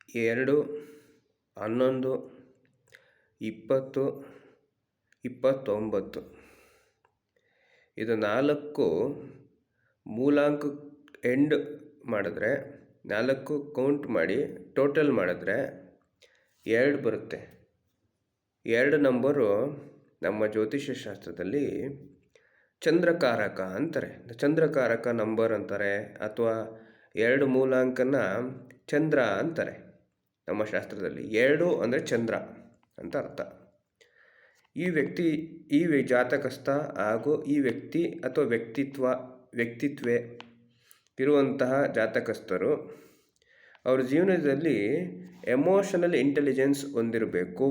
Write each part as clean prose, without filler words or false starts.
2 11 20 29 ಇದು 4 ಮೂಲಾಂಕ ಎಂಡ್ ಮಾಡಿದ್ರೆ 4 ಕೌಂಟ್ ಮಾಡಿ ಟೋಟಲ್ ಮಾಡಿದ್ರೆ 2 ಬರುತ್ತೆ. 2 ನಂಬರು ನಮ್ಮ ಜ್ಯೋತಿಷ್ಯ ಶಾಸ್ತ್ರದಲ್ಲಿ ಚಂದ್ರಕಾರಕ ಅಂತಾರೆ, ಚಂದ್ರಕಾರಕ ನಂಬರ್ ಅಂತಾರೆ, ಅಥವಾ 2 ಮೂಲಾಂಕನ ಚಂದ್ರ ಅಂತಾರೆ ನಮ್ಮ ಶಾಸ್ತ್ರದಲ್ಲಿ. 2 ಅಂದರೆ ಚಂದ್ರ ಅಂತ ಅರ್ಥ. ಈ ಜಾತಕಸ್ಥ ಹಾಗೂ ಈ ವ್ಯಕ್ತಿ ಅಥವಾ ವ್ಯಕ್ತಿತ್ವೇ ಇರುವಂತಹ ಜಾತಕಸ್ಥರು ಅವ್ರ ಜೀವನದಲ್ಲಿ ಎಮೋಷನಲ್ ಇಂಟೆಲಿಜೆನ್ಸ್ ಹೊಂದಿರಬೇಕು.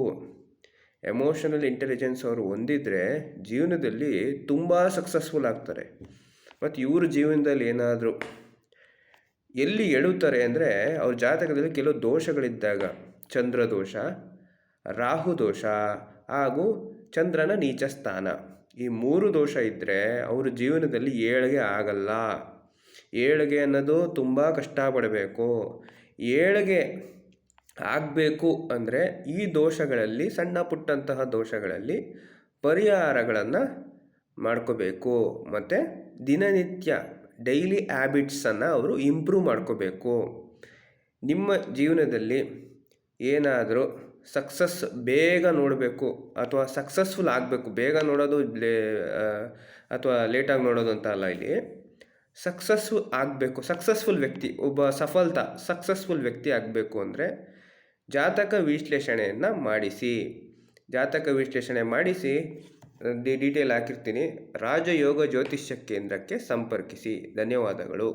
ಎಮೋಷನಲ್ ಇಂಟೆಲಿಜೆನ್ಸ್ ಅವರು ಹೊಂದಿದರೆ ಜೀವನದಲ್ಲಿ ತುಂಬ ಸಕ್ಸಸ್ಫುಲ್ ಆಗ್ತಾರೆ. ಮತ್ತು ಇವ್ರ ಜೀವನದಲ್ಲಿ ಏನಾದರೂ ಎಲ್ಲಿ ಎಡುತ್ತಾರೆ ಅಂದರೆ ಅವ್ರ ಜಾತಕದಲ್ಲಿ ಕೆಲವು ದೋಷಗಳಿದ್ದಾಗ, ಚಂದ್ರ ದೋಷ, ರಾಹು ದೋಷ ಹಾಗೂ ಚಂದ್ರನ ನೀಚ ಸ್ಥಾನ, ಈ 3 ದೋಷ ಇದ್ದರೆ ಅವ್ರ ಜೀವನದಲ್ಲಿ ಏಳಿಗೆ ಆಗಲ್ಲ. ಏಳಿಗೆ ಅನ್ನೋದು ತುಂಬ ಕಷ್ಟಪಡಬೇಕು. ಏಳಿಗೆ ಆಗಬೇಕು ಅಂದರೆ ಈ ದೋಷಗಳಲ್ಲಿ, ಸಣ್ಣ ಪುಟ್ಟಂತಹ ದೋಷಗಳಲ್ಲಿ ಪರಿಹಾರಗಳನ್ನು ಮಾಡ್ಕೋಬೇಕು. ಮತ್ತು ದಿನನಿತ್ಯ ಡೈಲಿ ಹ್ಯಾಬಿಟ್ಸನ್ನು ಅವರು ಇಂಪ್ರೂವ್ ಮಾಡ್ಕೋಬೇಕು. ನಿಮ್ಮ ಜೀವನದಲ್ಲಿ ಏನಾದರೂ ಸಕ್ಸಸ್ ಬೇಗ ನೋಡಬೇಕು ಅಥವಾ ಸಕ್ಸಸ್ಫುಲ್ ಆಗಬೇಕು, ಬೇಗ ನೋಡೋದು ಅಥವಾ ಲೇಟಾಗಿ ನೋಡೋದು ಅಂತ ಅಲ್ಲ, ಇಲ್ಲಿ ಸಕ್ಸಸ್ಫುಲ್ ವ್ಯಕ್ತಿ, ಒಬ್ಬ ಸಕ್ಸಸ್ಫುಲ್ ವ್ಯಕ್ತಿ ಆಗಬೇಕು ಅಂದರೆ ಜಾತಕ ವಿಶ್ಲೇಷಣೆಯನ್ನು ಮಾಡಿಸಿ. ಜಾತಕ ವಿಶ್ಲೇಷಣೆ ಮಾಡಿಸಿ ಡೀಟೇಲ್ ಹಾಕಿರ್ತೀನಿ. ರಾಜಯೋಗ ಜ್ಯೋತಿಷ್ಯ ಕೇಂದ್ರಕ್ಕೆ ಸಂಪರ್ಕಿಸಿ. ಧನ್ಯವಾದಗಳು.